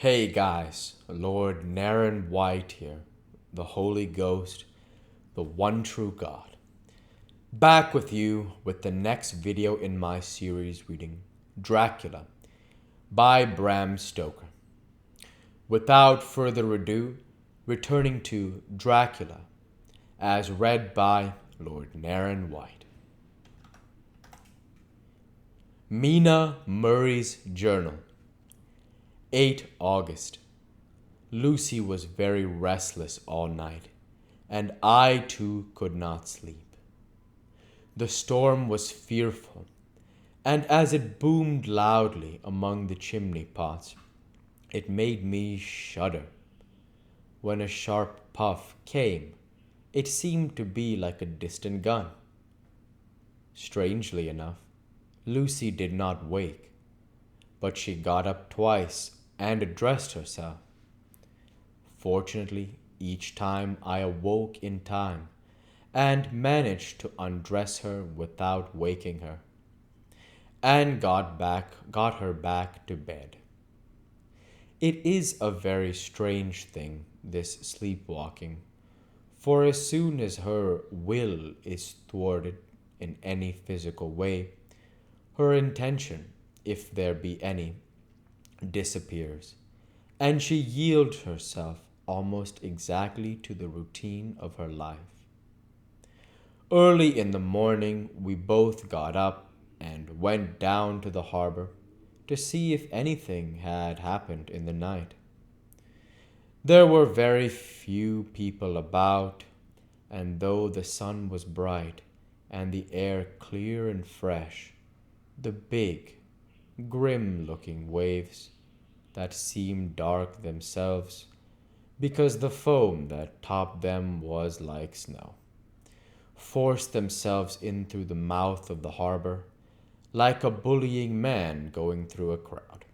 Hey guys, Lord Naren White here, the Holy Ghost, the one true God. Back with you with the next video in my series reading Dracula by Bram Stoker. Without further ado, returning to Dracula as read by Lord Naren White. Mina Murray's Journal, 8 August. Lucy was very restless all night, and I too could not sleep. The storm was fearful, and as it boomed loudly among the chimney pots, it made me shudder. When a sharp puff came, it seemed to be like a distant gun. Strangely enough, Lucy did not wake, but she got up twice and addressed herself. Fortunately, each time I awoke in time and managed to undress her without waking her, and got her back to bed. It is a very strange thing, this sleepwalking, for as soon as her will is thwarted in any physical way, her intention, if there be any, disappears, and she yields herself almost exactly to the routine of her life. Early in the morning, we both got up and went down to the harbor to see if anything had happened in the night. There were very few people about, and though the sun was bright and the air clear and fresh, the big, grim-looking waves that seemed dark themselves because the foam that topped them was like snow, forced themselves in through the mouth of the harbor like a bullying man going through a crowd.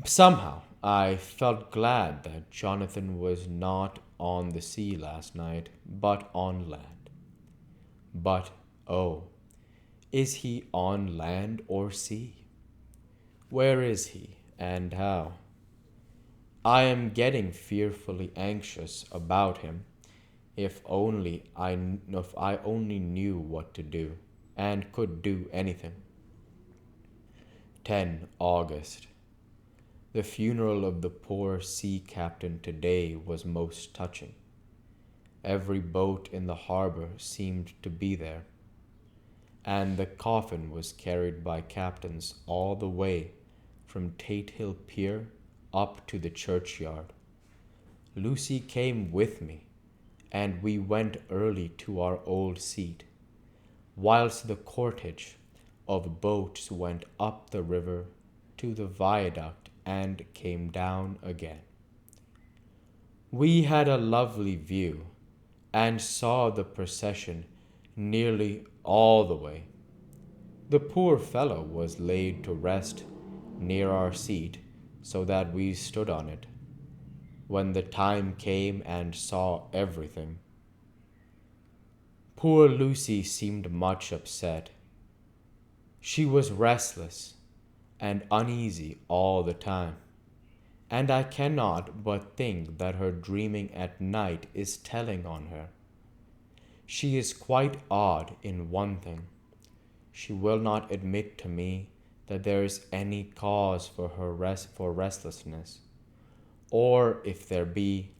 Somehow, I felt glad that Jonathan was not on the sea last night, but on land. But, oh, is he on land or sea? Where is he, and how? I am getting fearfully anxious about him. If I only knew what to do, and could do anything. 10 August. The funeral of the poor sea captain today was most touching. Every boat in the harbor seemed to be there, and the coffin was carried by captains all the way from Tate Hill Pier up to the churchyard. Lucy came with me, and we went early to our old seat, whilst the cortege of boats went up the river to the viaduct and came down again. We had a lovely view, and saw the procession nearly all the way. The poor fellow was laid to rest near our seat, so that we stood on it, when the time came and saw everything. Poor Lucy seemed much upset. She was restless and uneasy all the time, and I cannot but think that her dreaming at night is telling on her. She is quite odd in one thing. She will not admit to me that there is any cause for her restlessness, or if there be,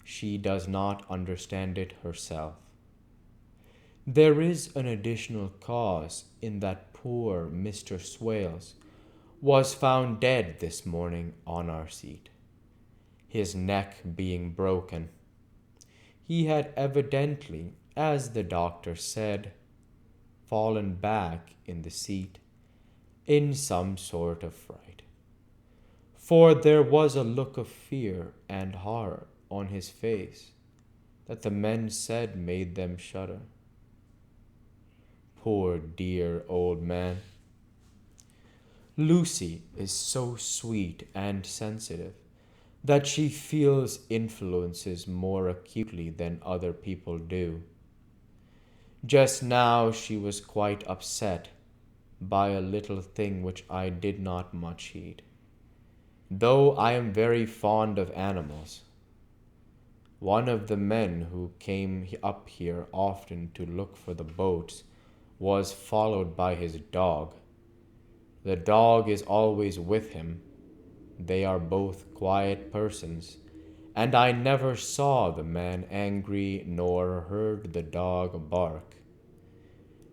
she does not understand it herself. There is an additional cause in that poor Mr. Swales was found dead this morning on our seat, his neck being broken. He had evidently, as the doctor said, fallen back in the seat in some sort of fright, for there was a look of fear and horror on his face that the men said made them shudder. Poor dear old man. Lucy is so sweet and sensitive that she feels influences more acutely than other people do. Just now she was quite upset by a little thing which I did not much heed. though I am very fond of animals. One of the men who came up here often to look for the boats was followed by his dog. The dog is always with him. They are both quiet persons, and I never saw the man angry nor heard the dog bark.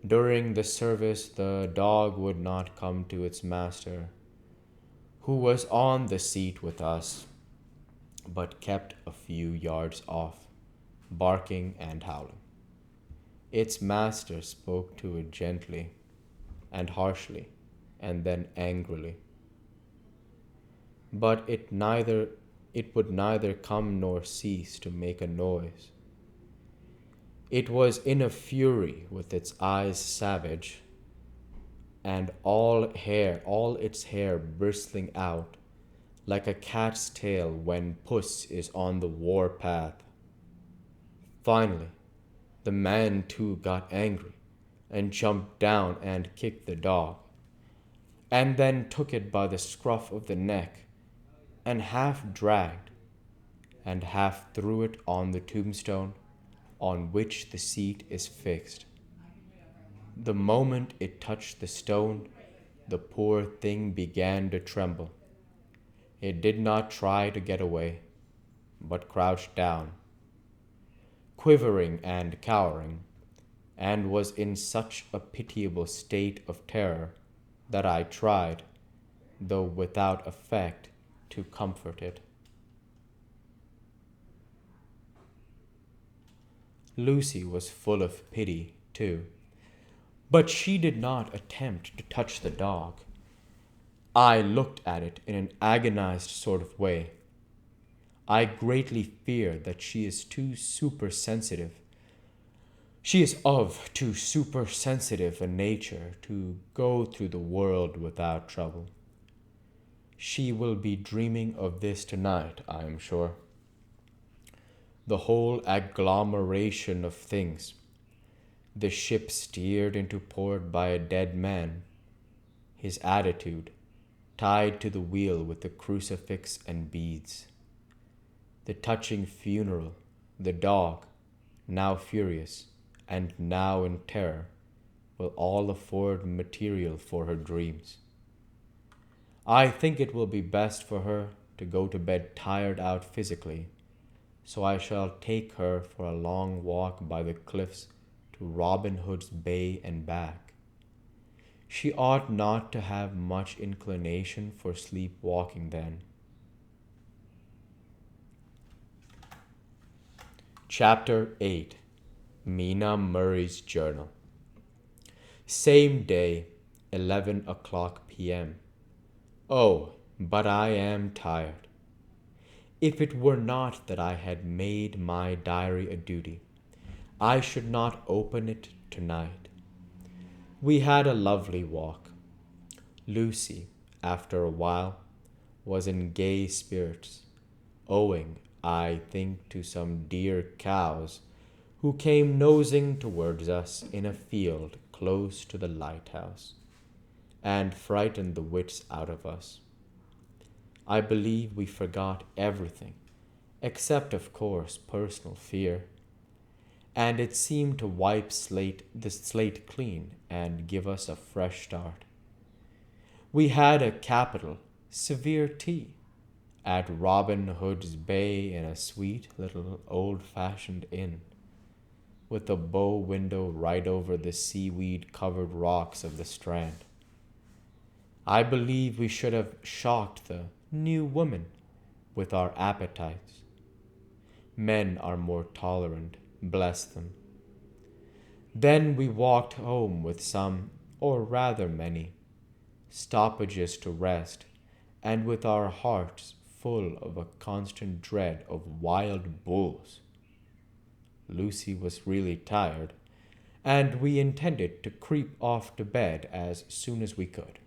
During the service, the dog would not come to its master, who was on the seat with us, but kept a few yards off, barking and howling. Its master spoke to it gently and harshly, and then angrily. But it would neither come nor cease to make a noise. It was in a fury, with its eyes savage, and all its hair bristling out, like a cat's tail when puss is on the war path. Finally, the man too got angry and jumped down and kicked the dog, and then took it by the scruff of the neck and half dragged and half threw it on the tombstone on which the seat is fixed. The moment it touched the stone, the poor thing began to tremble. It did not try to get away, but crouched down, quivering and cowering, and was in such a pitiable state of terror that I tried, though without effect, to comfort it. Lucy was full of pity, too, but she did not attempt to touch the dog. I looked at it in an agonized sort of way. I greatly fear that she is too supersensitive. She is of too supersensitive a nature to go through the world without trouble. She will be dreaming of this tonight, I am sure. The whole agglomeration of things. The ship steered into port by a dead man. His attitude, tied to the wheel with a crucifix and beads. The touching funeral, the dog, now furious and now in terror, will all afford material for her dreams. I think it will be best for her to go to bed tired out physically, so I shall take her for a long walk by the cliffs to Robin Hood's Bay and back. She ought not to have much inclination for sleepwalking then. Chapter 8. Mina Murray's Journal. Same day, 11 o'clock p.m. Oh, but I am tired. If it were not that I had made my diary a duty, I should not open it tonight. We had a lovely walk. Lucy, after a while, was in gay spirits, owing, I think, to some dear cows who came nosing towards us in a field close to the lighthouse, and frightened the wits out of us. I believe we forgot everything, except, of course, personal fear, and it seemed to wipe the slate clean and give us a fresh start. We had a capital, severe tea at Robin Hood's Bay in a sweet little old-fashioned inn, with a bow window right over the seaweed-covered rocks of the Strand. I believe we should have shocked the new woman with our appetites. Men are more tolerant, bless them. Then we walked home with some, or rather many, stoppages to rest, and with our hearts full of a constant dread of wild bulls. Lucy was really tired, and we intended to creep off to bed as soon as we could.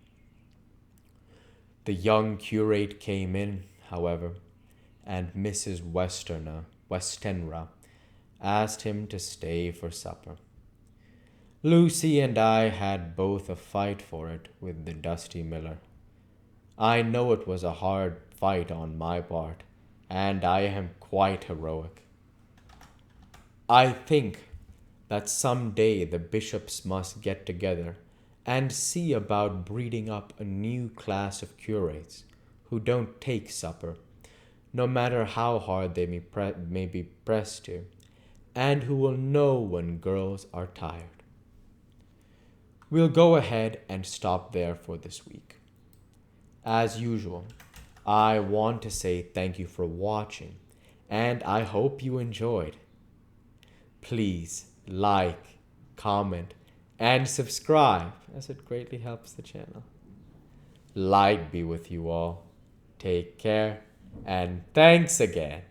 The young curate came in, however, and Mrs. Westenra asked him to stay for supper. Lucy and I had both a fight for it with the dusty miller. I know it was a hard fight on my part, and I am quite heroic. I think that some day the bishops must get together and see about breeding up a new class of curates who don't take supper, no matter how hard they may be pressed to, and who will know when girls are tired. We'll go ahead and stop there for this week. As usual, I want to say thank you for watching, and I hope you enjoyed. Please like, comment, and subscribe, as it greatly helps the channel. Light be with you all. Take care, and thanks again.